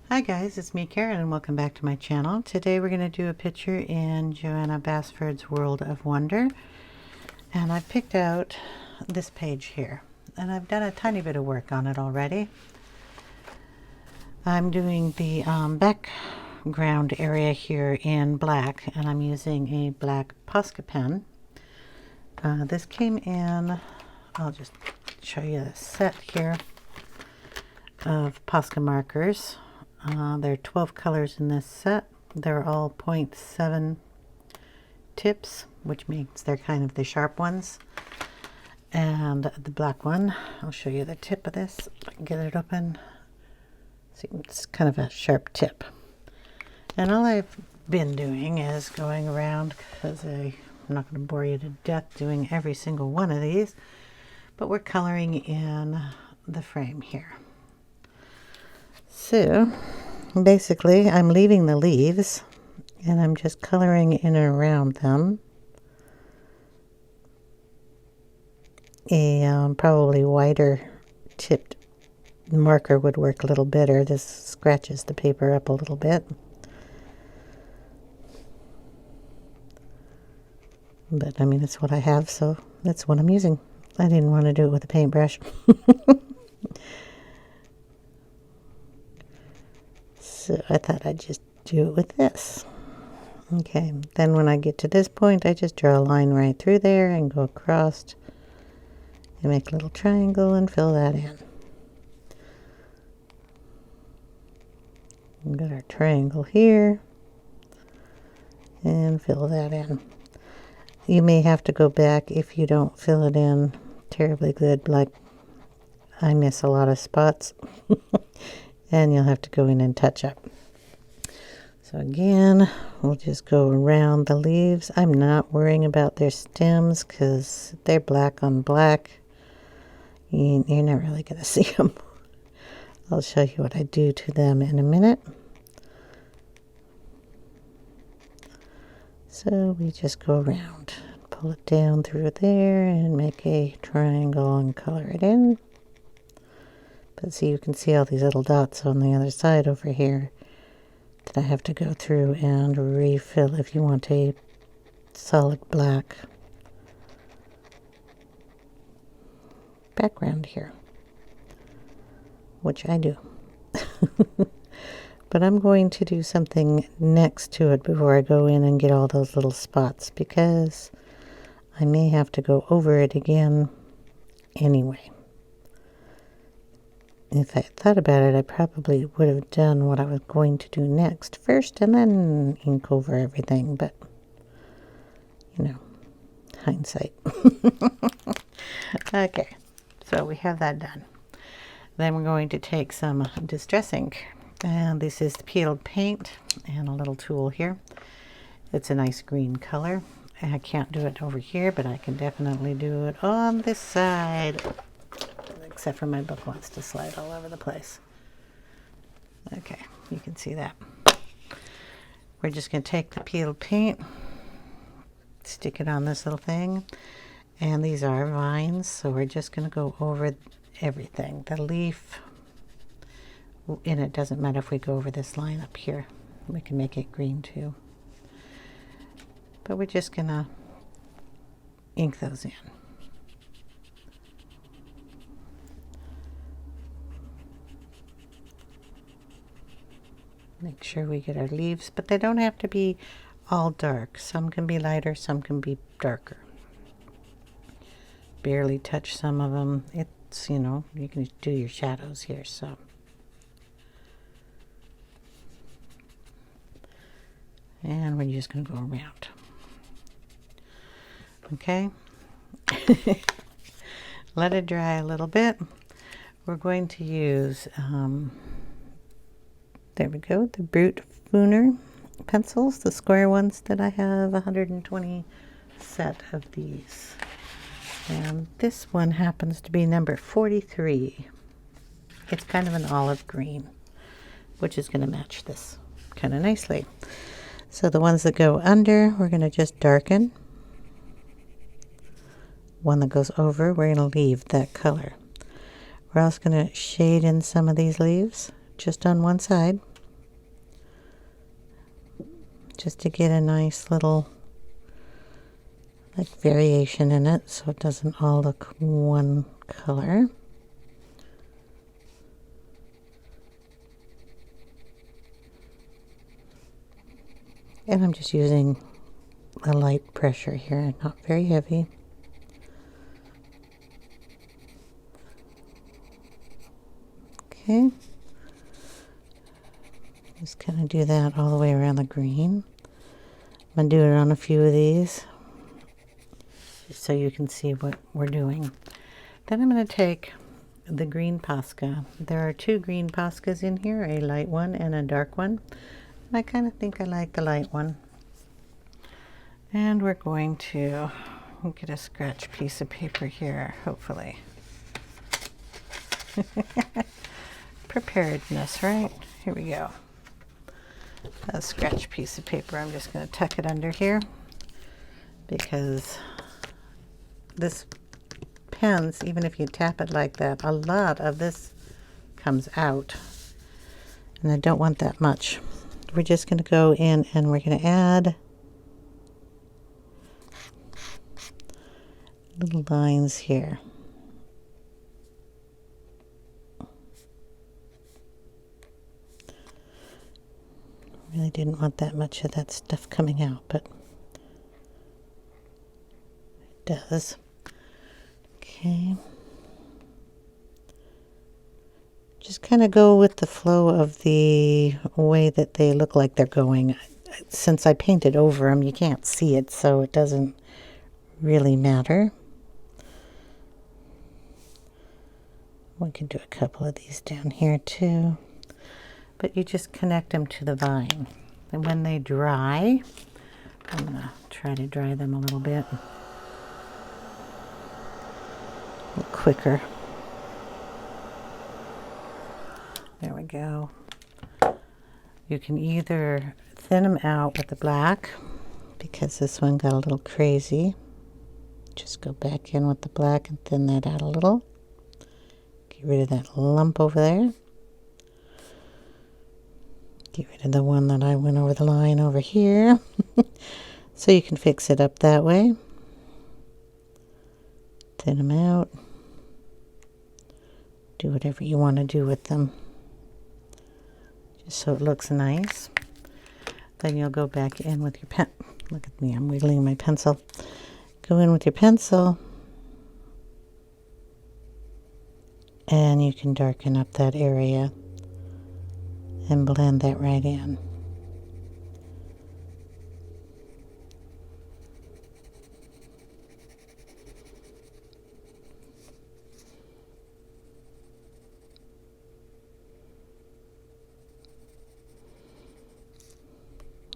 Hi guys, it's me Karen and welcome back to my channel. Today we're going to do a picture in Johanna Basford's World of Wonder, and I picked out this page here and I've done a tiny bit of work on it already. I'm doing the background area here in black, and I'm using a black Posca pen. This came in, I'll just show you the set here of Posca markers. There are 12 colors in this set. They're all 0.7 tips, which means they're kind of the sharp ones. And the black one, I'll show you the tip of this. I can get it open. See, it's kind of a sharp tip. And all I've been doing is going around, because I'm not going to bore you to death doing every single one of these, but we're coloring in the frame here. So basically I'm leaving the leaves and I'm just coloring in and around them. A probably wider tipped marker would work a little better. This scratches the paper up a little bit. But I mean, it's what I have, so that's what I'm using. I didn't want to do it with a paintbrush. So I thought I'd just do it with this. Okay, then when I get to this point, I just draw a line right through there and go across and make a little triangle and fill that in. We've got our triangle here and fill that in. You may have to go back if you don't fill it in terribly good, like I miss a lot of spots. And you'll have to go in and touch up. So again, we'll just go around the leaves. I'm not worrying about their stems because they're black on black. You're not really going to see them. I'll show you what I do to them in a minute. So we just go around, pull it down through there and make a triangle and color it in. But see, you can see all these little dots on the other side over here that I have to go through and refill if you want a solid black background here, which I do. But I'm going to do something next to it before I go in and get all those little spots, because I may have to go over it again anyway. If I thought about it, I probably would have done what I was going to do next first and then ink over everything, but you know, hindsight. Okay, so we have that done. Then we're going to take some distress ink, and this is the peeled paint and a little tool here. It's a nice green color. I can't do it over here, but I can definitely do it on this side. Except for my book wants to slide all over the place. Okay, you can see that. We're just going to take the peeled paint, stick it on this little thing, and these are vines, so we're just going to go over everything. The leaf, and it doesn't matter if we go over this line up here. We can make it green too. But we're just going to ink those in. Make sure we get our leaves, but they don't have to be all dark. Some can be lighter, some can be darker. Barely touch some of them. It's, you know, you can do your shadows here, so. And we're just going to go around. Okay. Let it dry a little bit. We're going to use there we go, the Brutfuner pencils, the square ones that I have, 120 set of these. And this one happens to be number 43. It's kind of an olive green, which is going to match this kind of nicely. So the ones that go under, we're going to just darken. One that goes over, we're going to leave that color. We're also going to shade in some of these leaves just on one side. just to get a nice little like variation in it so it doesn't all look one color. And I'm just using a light pressure here, not very heavy. Okay. Just kind of do that all the way around the green. I'm going to do it on a few of these just so you can see what we're doing. Then I'm going to take the green Posca. There are two green Poscas in here, a light one and a dark one. I kind of think I like the light one. And we're going to get a scratch piece of paper here, hopefully. Preparedness, right? Here we go. A scratch piece of paper. I'm just going to tuck it under here because this pens, even if you tap it like that, a lot of this comes out. And I don't want that much. We're just going to go in and we're going to add little lines here. Really didn't want that much of that stuff coming out, but it does. Okay. Just kind of go with the flow of the way that they look like they're going. Since I painted over them, you can't see it, so it doesn't really matter. We can do a couple of these down here too. But you just connect them to the vine. And when they dry, I'm going to try to dry them a little bit. A little quicker. There we go. You can either thin them out with the black, because this one got a little crazy. Just go back in with the black and thin that out a little. Get rid of that lump over there. Get rid of the one that I went over the line over here. So you can fix it up that way. Thin them out. Do whatever you want to do with them. Just so it looks nice. Then you'll go back in with your pen. Look at me, I'm wiggling my pencil. Go in with your pencil. And you can darken up that area and blend that right in.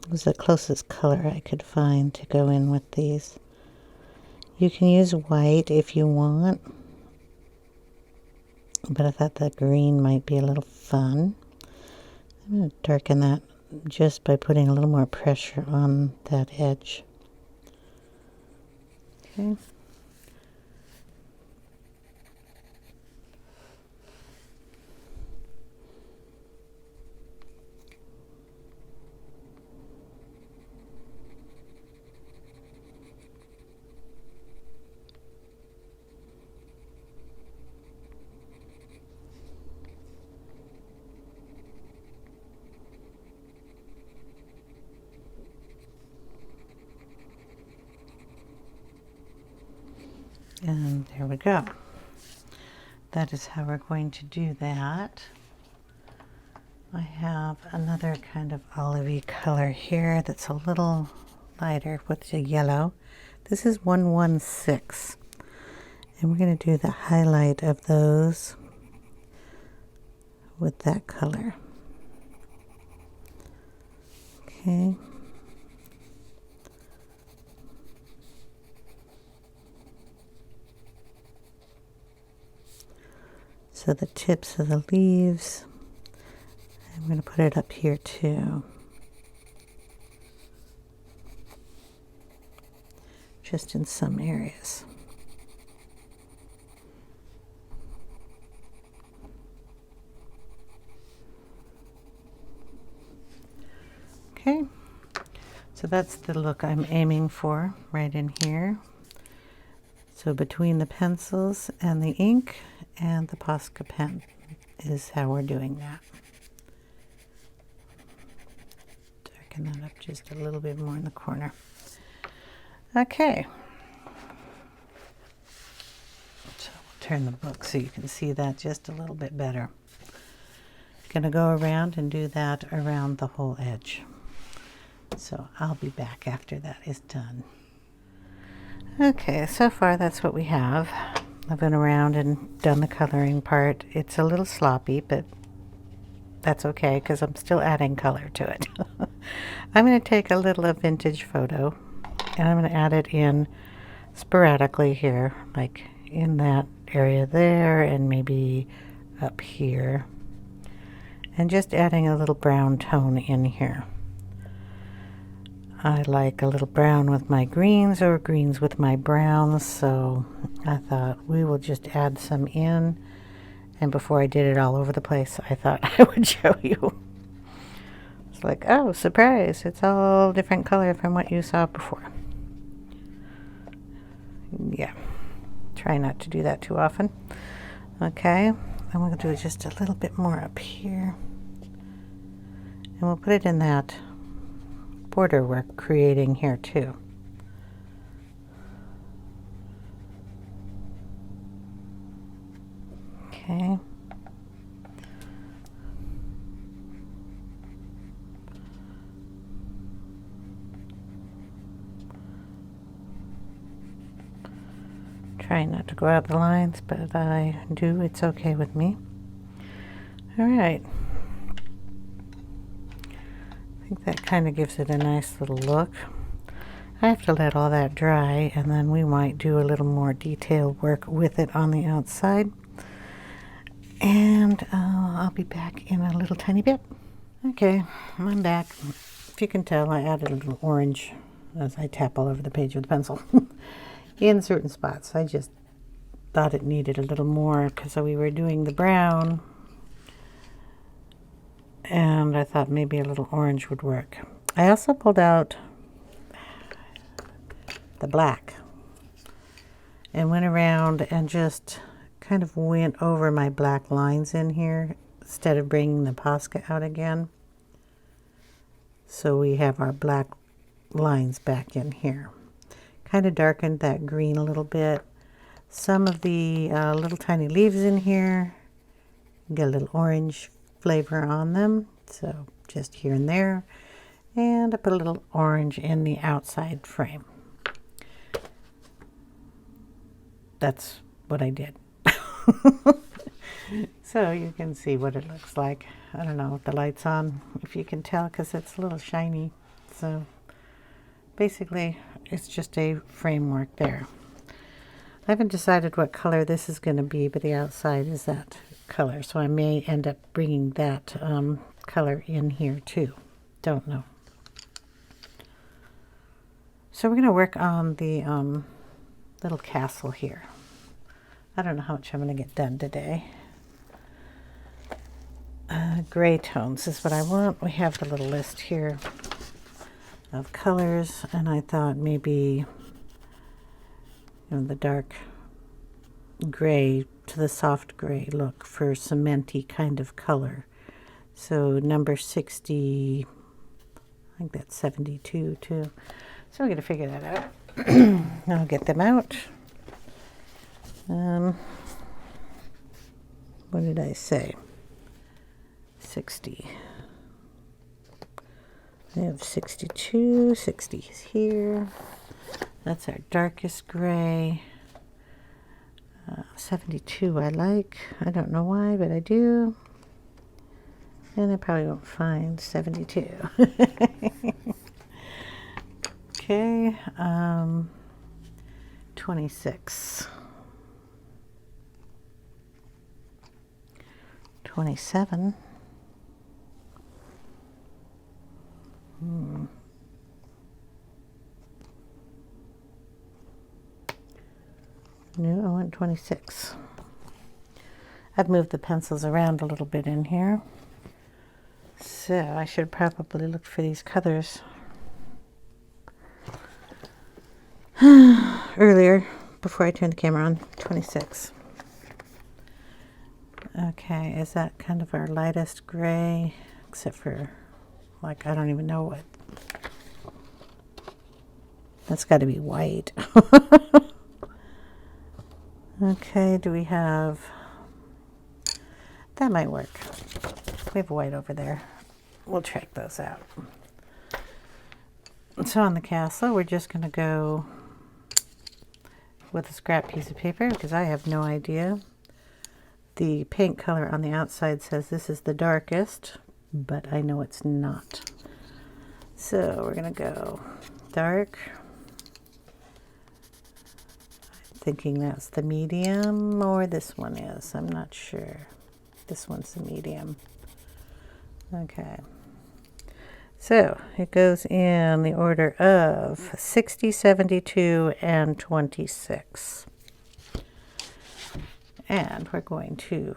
It was the closest color I could find to go in with these. You can use white if you want, but I thought that green might be a little fun. I'm going to darken that just by putting a little more pressure on that edge. Okay. And there we go. That is how we're going to do that. I have another kind of olivey color here that's a little lighter with the yellow. This is 116. And we're going to do the highlight of those with that color. Okay. So the tips of the leaves, I'm going to put it up here too. Just in some areas. Okay. that's the look I'm aiming for right in here. So between the pencils and the ink and the Posca pen is how we're doing that. Darken that up just a little bit more in the corner. Okay. So we'll turn the book so you can see that just a little bit better. Going to go around and do that around the whole edge. So I'll be back after that is done. Okay, so far that's what we have. I've been around and done the coloring part. It's a little sloppy, but that's okay because I'm still adding color to it. I'm going to take a little vintage photo and I'm going to add it in sporadically here, like in that area there and maybe up here. And just adding a little brown tone in here. I like a little brown with my greens or greens with my browns, so I thought we will just add some in. And before I did it all over the place, I thought I would show you. It's like, oh, surprise, it's all different color from what you saw before. Yeah, try not to do that too often. Okay, I'm going to do just a little bit more up here. And we'll put it in that border we're creating here too. Okay. Try not to go out the lines, but I do. It's okay with me. All right. I think that kind of gives it a nice little look. I have to let all that dry and then we might do a little more detailed work with it on the outside. And I'll be back in a little tiny bit. Okay, I'm back. If you can tell, I added a little orange as I tap all over the page with a pencil in certain spots. I just thought it needed a little more because we were doing the brown. And I thought maybe a little orange would work. I also pulled out the black and went around and just kind of went over my black lines in here instead of bringing the Posca out again. So we have our black lines back in here. Kind of darkened that green a little bit. Some of the little tiny leaves in here get a little orange flavor on them, so just here and there. And I put a little orange in the outside frame. That's what I did. So you can see what it looks like. I don't know with the lights on, if you can tell, because it's a little shiny. So basically it's just a framework there. I haven't decided what color this is going to be, but the outside is that color, so I may end up bringing that color in here too. Don't know. So we're going to work on the little castle here. I don't know how much I'm going to get done today. Gray tones is what I want. We have the little list here of colors, and I thought maybe the dark gray to the soft gray look for cementy kind of color. So number 60, I think that's 72 too. So we're going to figure that out. I'll get them out. What did I say? 60. I have 62, 60 is here. That's our darkest gray. 72 I like. I don't know why, but I do. And I probably won't find 72. Okay, 26. 27. No, I want 26. I've moved the pencils around a little bit in here. So I should probably look for these colors earlier before I turned the camera on. 26. Okay, is that kind of our lightest gray? Except for, like, I don't even know what. That's got to be white. Okay, do we have... That might work. We have white over there. We'll check those out. So on the castle, we're just going to go with a scrap piece of paper because I have no idea. The paint color on the outside says this is the darkest, but I know it's not. So we're going to go dark. I'm thinking that's the medium, or this one is. I'm not sure. This one's the medium. Okay. So it goes in the order of 60, 72, and 26. And we're going to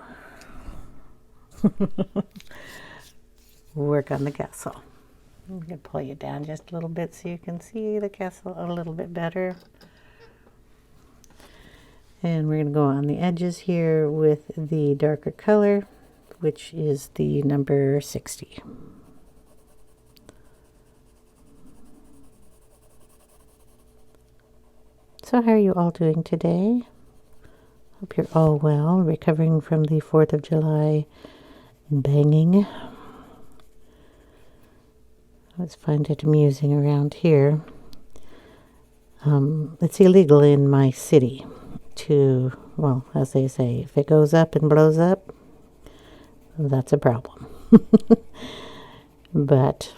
work on the castle. I'm going to pull you down just a little bit so you can see the castle a little bit better. And we're going to go on the edges here with the darker color, which is the number 60. So how are you all doing today? Hope you're all well, recovering from the 4th of July banging. I always find it amusing around here. It's illegal in my city to, well, as they say, if it goes up and blows up, that's a problem. But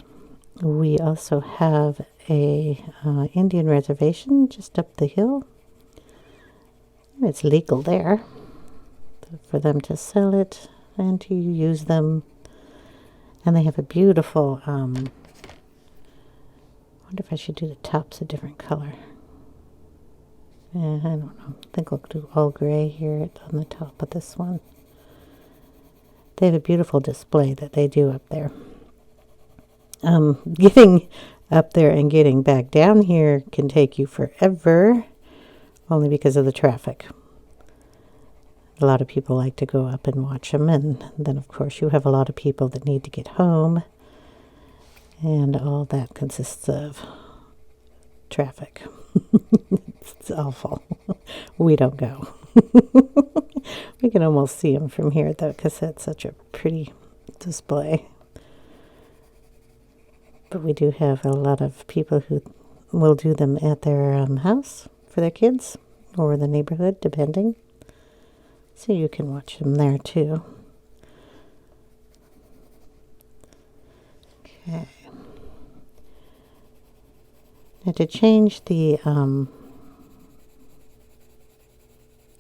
we also have a Indian reservation just up the hill. It's legal there for them to sell it and to use them. And they have a beautiful, I wonder if I should do the tops a different color. I don't know. I think I'll do all gray here on the top of this one. They have a beautiful display that they do up there. Getting up there and getting back down here can take you forever, only because of the traffic. A lot of people like to go up and watch them, and then of course you have a lot of people that need to get home, and all that consists of traffic. It's awful. We don't go. We can almost see them from here though, because it's such a pretty display. But we do have a lot of people who will do them at their house for their kids, or the neighborhood, depending. So you can watch them there too. Okay. Now to change the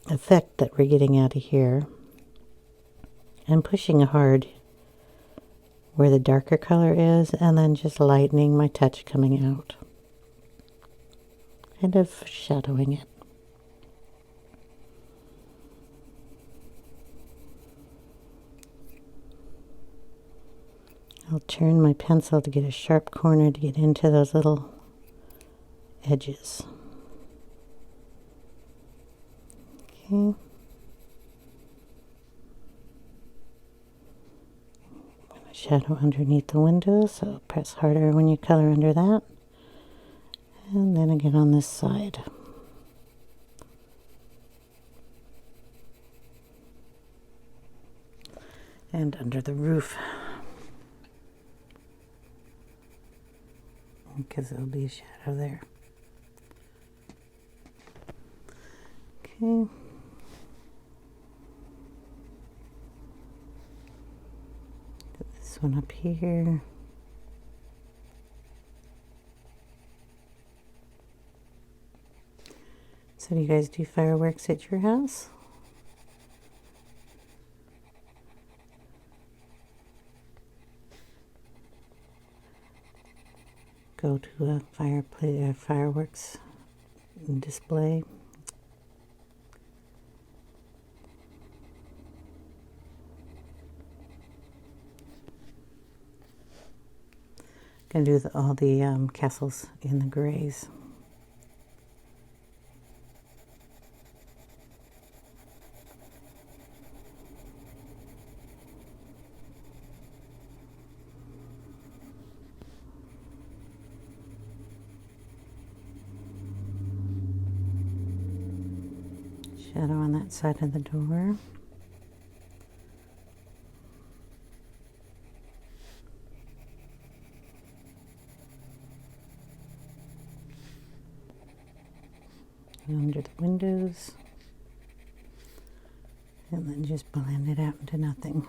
effect that we're getting out of here, I'm pushing hard where the darker color is, and then just lightening my touch coming out. Kind of shadowing it. I'll turn my pencil to get a sharp corner to get into those little edges. Okay. Shadow underneath the window, so press harder when you color under that. And then again on this side. And under the roof. Because there'll be a shadow there. Okay. Put this one up here. So do you guys do fireworks at your house? Go to a fireworks display. Gonna do all the castles in the grays. shadow on that side of the door. Under the windows, and then just blend it out into nothing.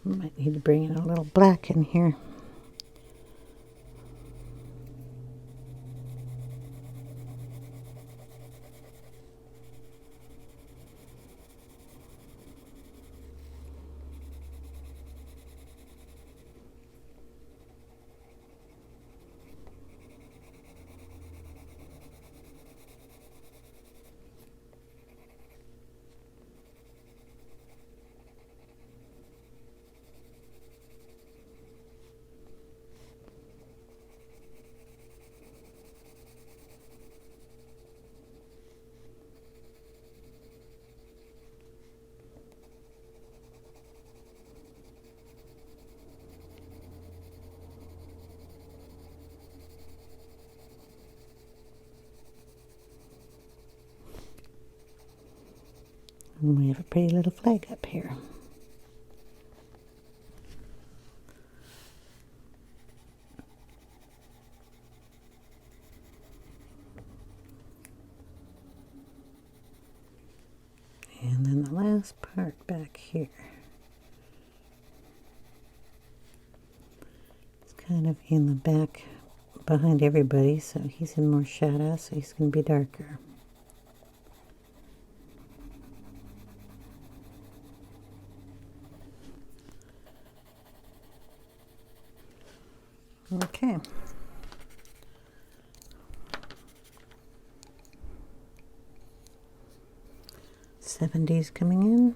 Might need to bring in a little black in here. And we have a pretty little flag up here. And then the last part back here. It's kind of in the back behind everybody, so he's in more shadow, so he's going to be darker. Okay. '70s coming in.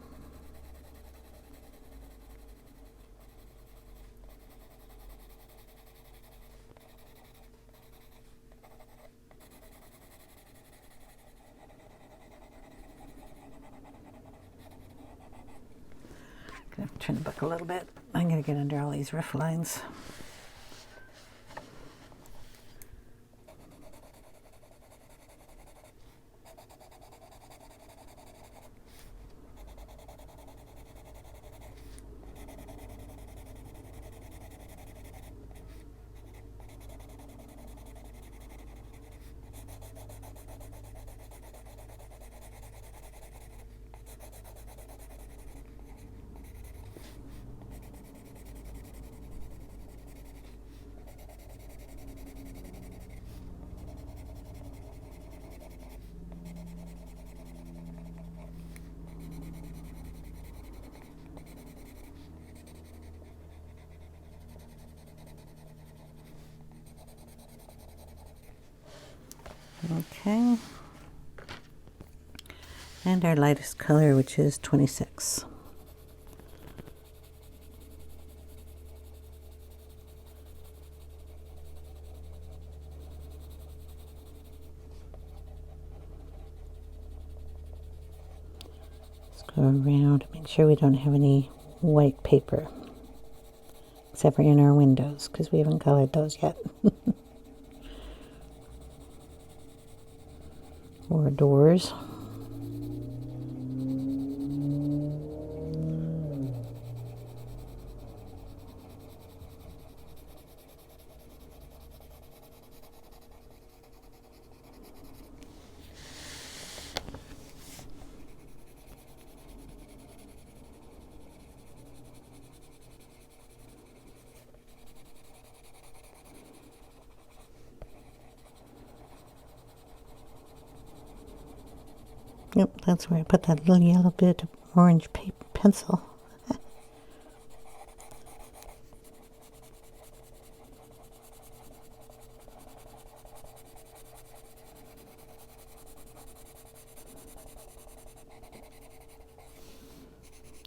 Gonna turn the book a little bit. I'm gonna get under all these riff lines. Okay. And our lightest color, which is 26. Let's go around, make sure we don't have any white paper, except for in our windows, because we haven't colored those yet. Or doors. Yep, that's where I put that little yellow bit of orange paper pencil.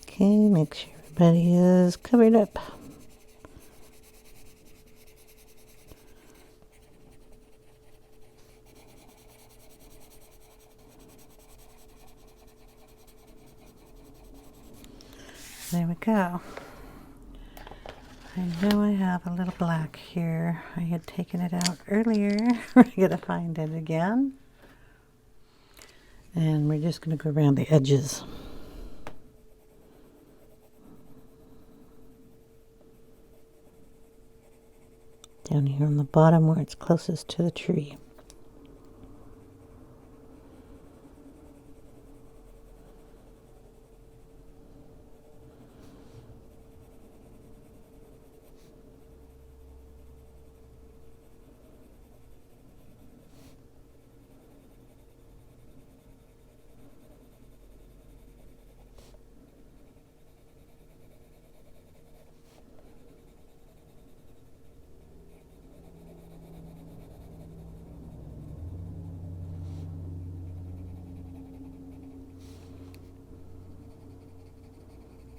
Okay, make sure everybody is covered up. There we go. I know I have a little black here. I had taken it out earlier. We're going to find it again. And we're just going to go around the edges. Down here on the bottom where it's closest to the tree.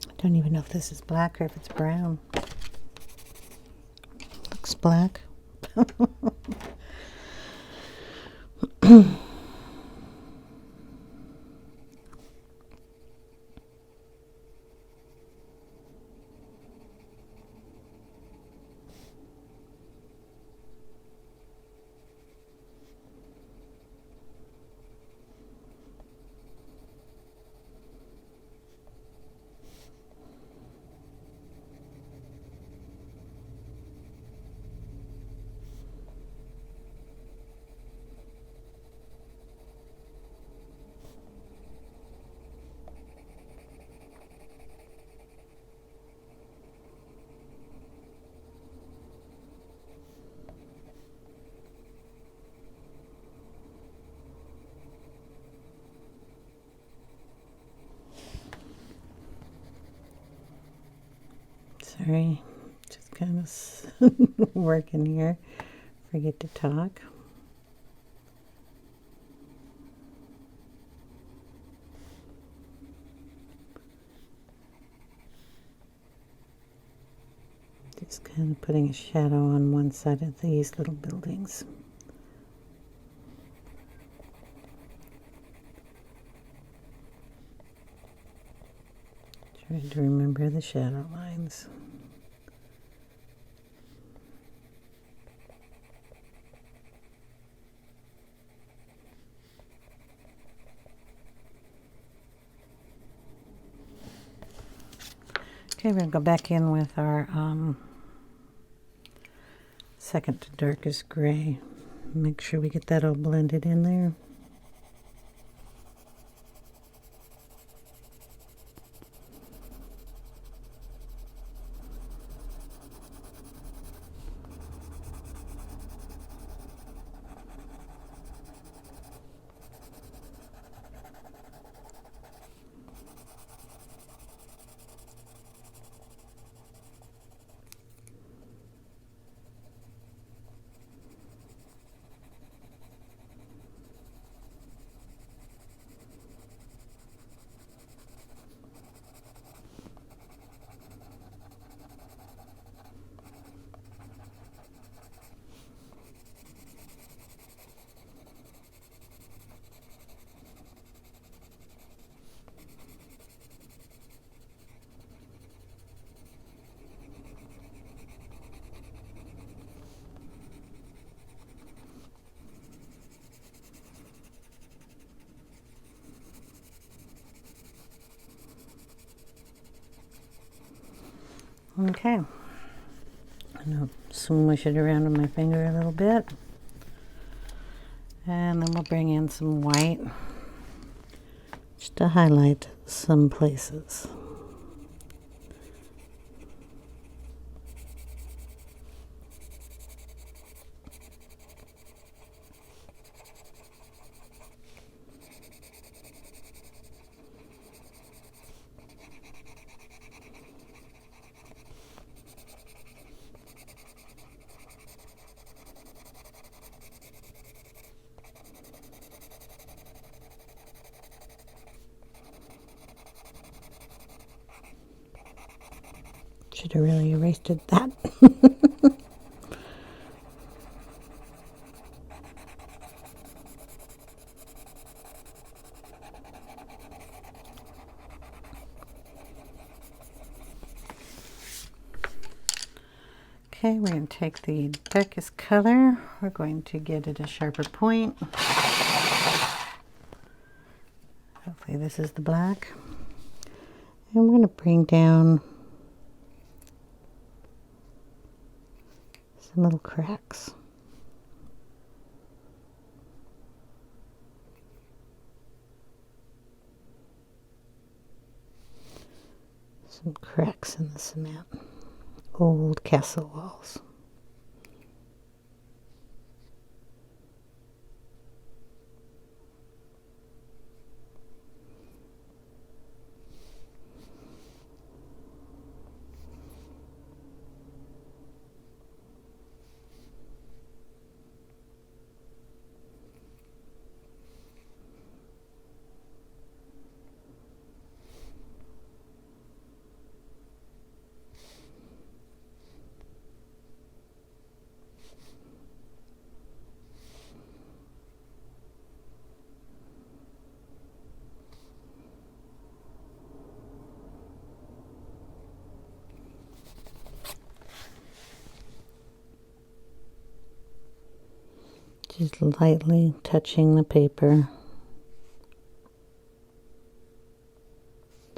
I don't even know if this is black or if it's brown. Looks black. Sorry, just kind of working here. Forget to talk. Just kind of putting a shadow on one side of these little buildings. Trying to remember the shadow lines. Okay, we're going to go back in with our second to darkest gray. Make sure we get that all blended in there. Okay, I'm going to smush it around with my finger a little bit. And then we'll bring in some white just to highlight some places. Should have really erased that. Okay, we're going to take the darkest color. We're going to get it a sharper point. Hopefully this is the black. And we're going to bring down some little cracks. Some cracks in the cement. Old castle walls. Just lightly touching the paper.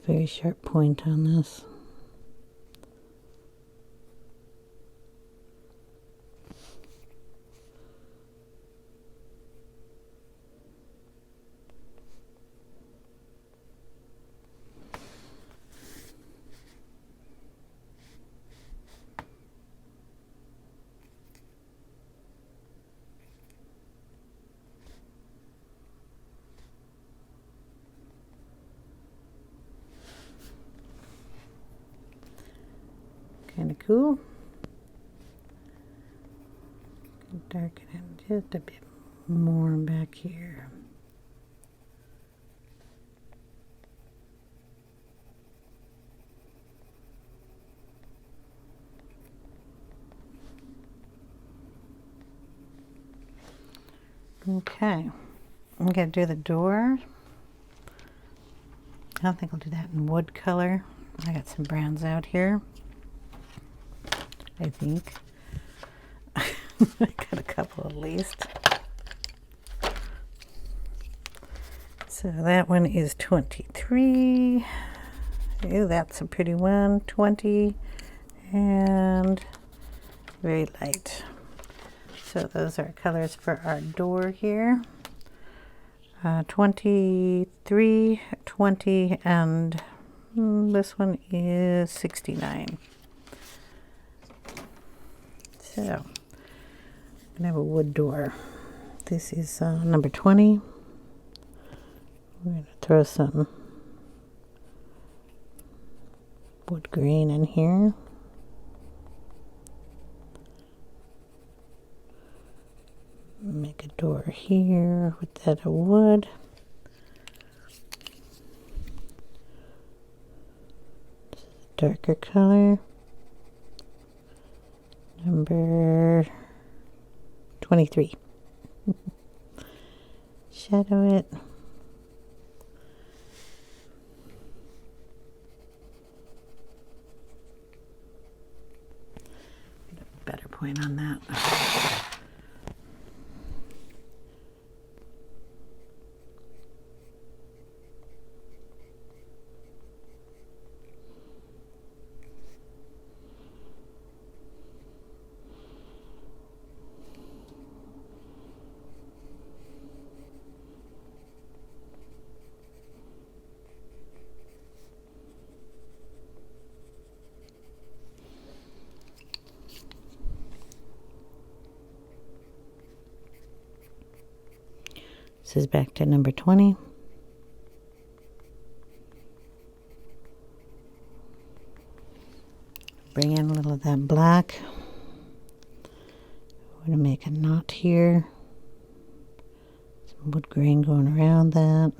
Very sharp point on this. Kind of cool. Darken it just a bit more back here. Okay, I'm going to do the door. I don't think I'll do that in wood color. I got some browns out here, I think. I got a couple at least. So that one is 23. Ooh, that's a pretty one. 20 and very light. So those are colors for our door here. 23, 20, and this one is 69. So I'm gonna have a wood door. This is number 20. We're gonna throw some wood grain in here. Make a door here with that of wood. This is a darker color. Number 23. Shadow it. Get a better point on that. This is back to number 20. Bring in a little of that black. We're going to make a knot here. Some wood grain going around that.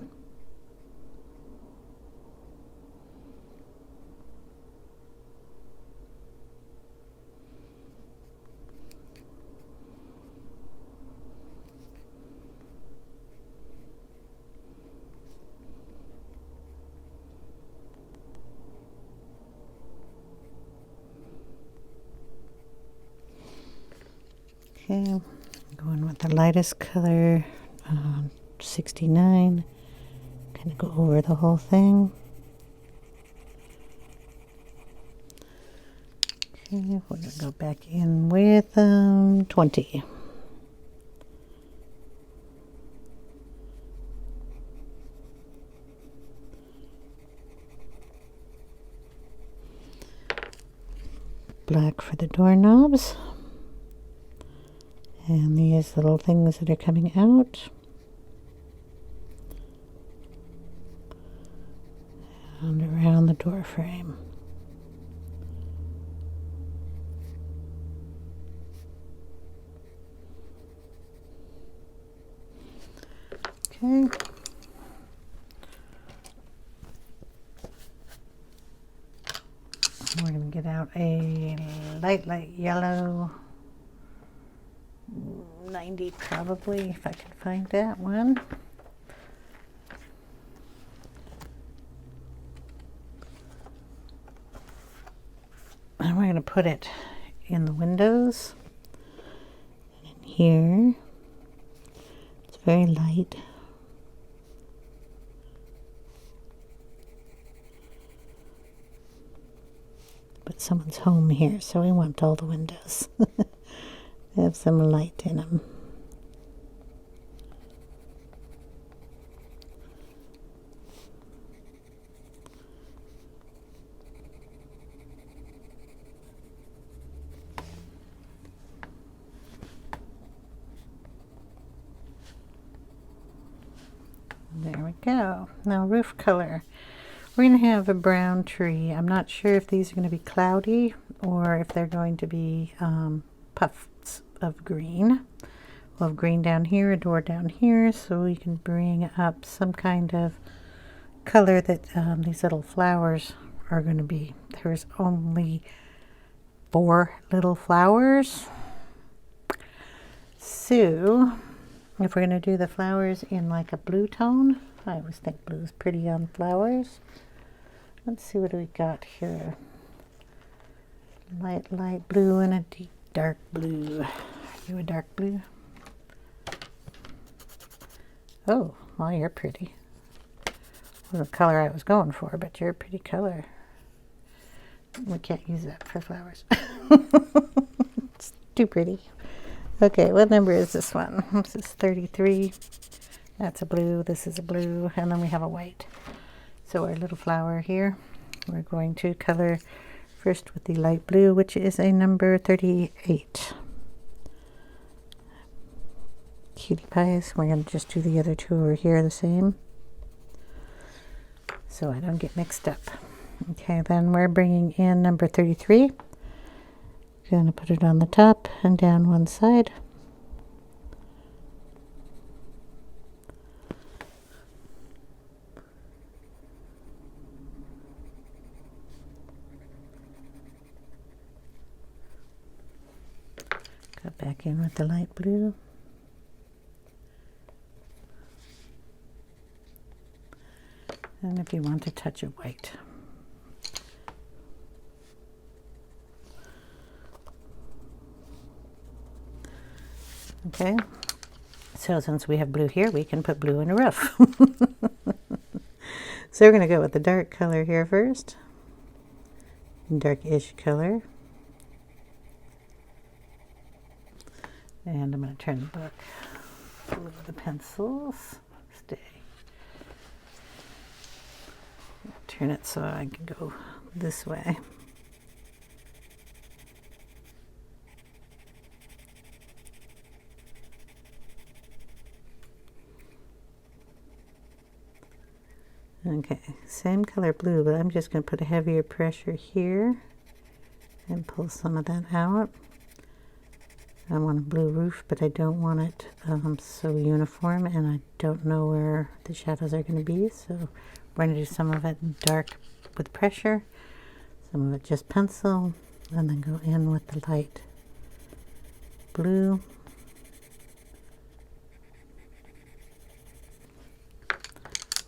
Okay, going with the lightest color, 69. Kind of go over the whole thing. Okay, we're going to go back in with 20. Black for the doorknobs. And these little things that are coming out. And around the door frame. Okay. We're going to get out a light yellow, 90 probably, if I can find that one. And we're going to put it in the windows. And in here, it's very light. But someone's home here, so we want all the windows. Have some light in them. There we go. Now roof color. We're going to have a brown tree. I'm not sure if these are going to be cloudy or if they're going to be puffs of green. We'll have green down here, a door down here, so we can bring up some kind of color that these little flowers are going to be. There's only 4 little flowers. So if we're going to do the flowers in like a blue tone, I always think blue is pretty on flowers. Let's see what we got here. Light blue and a deep dark blue. Are you a dark blue? Oh, well, you're pretty. Wasn't the color I was going for, but you're a pretty color. We can't use that for flowers. It's too pretty. Okay, what number is this one? This is 33. That's a blue, this is a blue, and then we have a white. So our little flower here, we're going to color first with the light blue, which is a number 38. Cutie pies. We're going to just do the other 2 over here the same, so I don't get mixed up. Okay, then we're bringing in number 33. Going to put it on the top and down one side. Go back in with the light blue. And if you want a touch of white. Okay, so since we have blue here, we can put blue in a roof. So we're going to go with the dark color here first. Darkish color. And I'm going to turn the book over the pencils. Stay. Turn it so I can go this way. Okay, same color blue, but I'm just going to put a heavier pressure here and pull some of that out. I want a blue roof, but I don't want it so uniform, and I don't know where the shadows are going to be, so we're going to do some of it dark with pressure, some of it just pencil, and then go in with the light blue.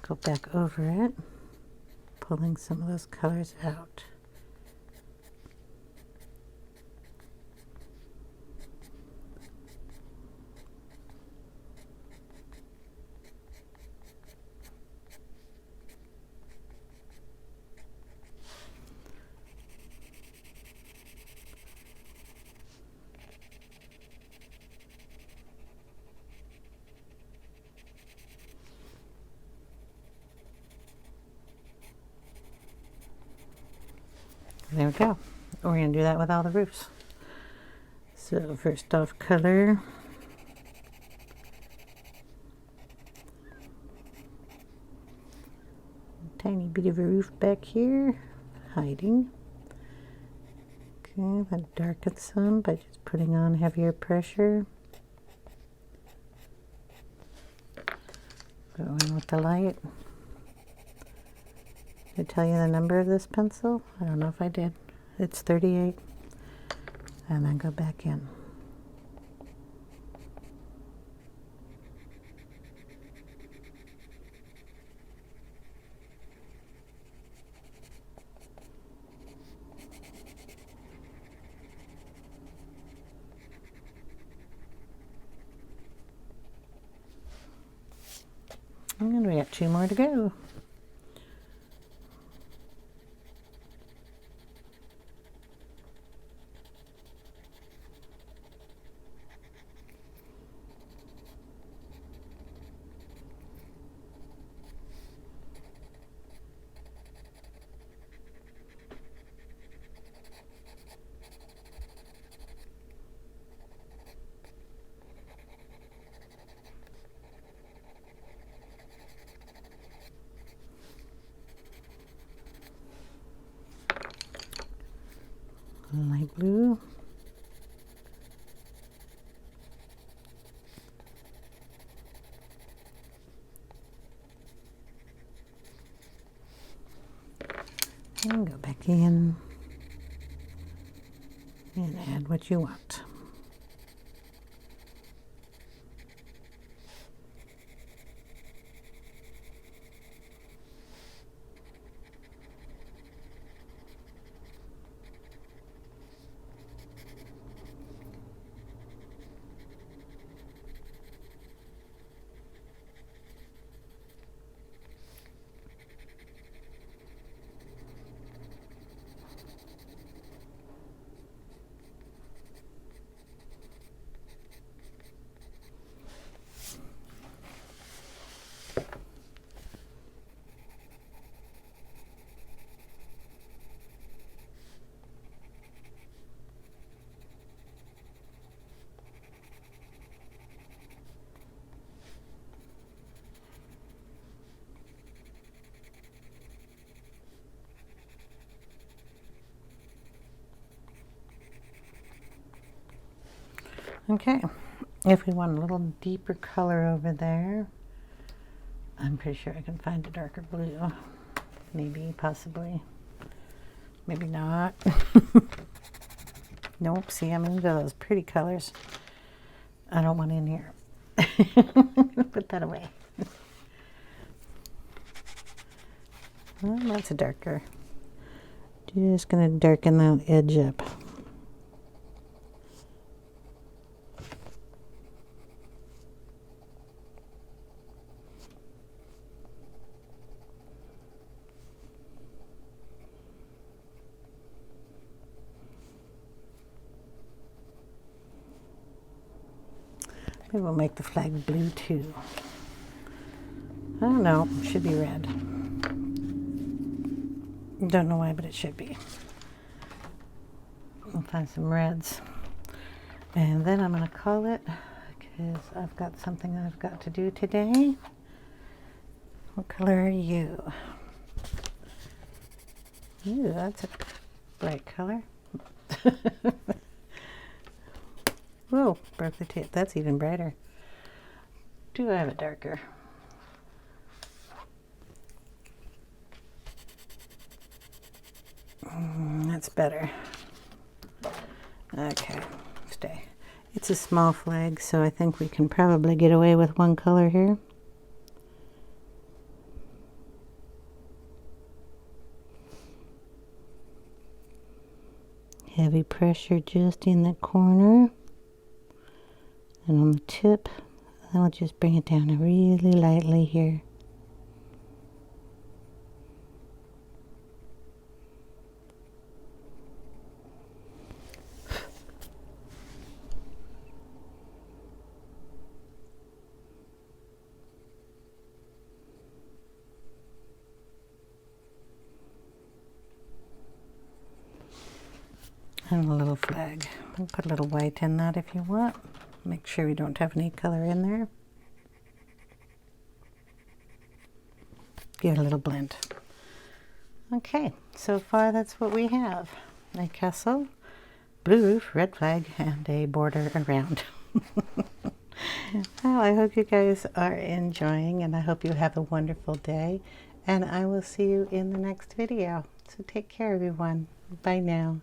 Go back over it, pulling some of those colors out. There we go. We're going to do that with all the roofs. So first off, color. Tiny bit of a roof back here, hiding. Okay, that darkens some by just putting on heavier pressure. Go in with the light. Did I tell you the number of this pencil? I don't know if I did. It's 38. And then go back in. And we got 2 more to go. Light blue. And go back in and add what you want. Okay, if we want a little deeper color over there, I'm pretty sure I can find a darker blue. Maybe, possibly, maybe not. Nope, see, I'm into those pretty colors. I don't want in here. Put that away. Well, that's a darker. Just gonna darken that edge up. Maybe we'll make the flag blue too. I don't know, it should be red. Don't know why, but it should be. I'll find some reds. And then I'm gonna call it, because I've got something I've got to do today. What color are you? Ooh, that's a bright color. Whoa, broke the tip. That's even brighter. Do I have it darker? That's better. Okay, stay. It's a small flag, so I think we can probably get away with one color here. Heavy pressure just in the corner. And on the tip, then we'll just bring it down really lightly here. And a little flag. And put a little white in that if you want. Make sure we don't have any color in there. Give it a little blend. Okay, so far that's what we have. A castle, blue roof, red flag, and a border around. Well, I hope you guys are enjoying, and I hope you have a wonderful day. And I will see you in the next video. So take care, everyone. Bye now.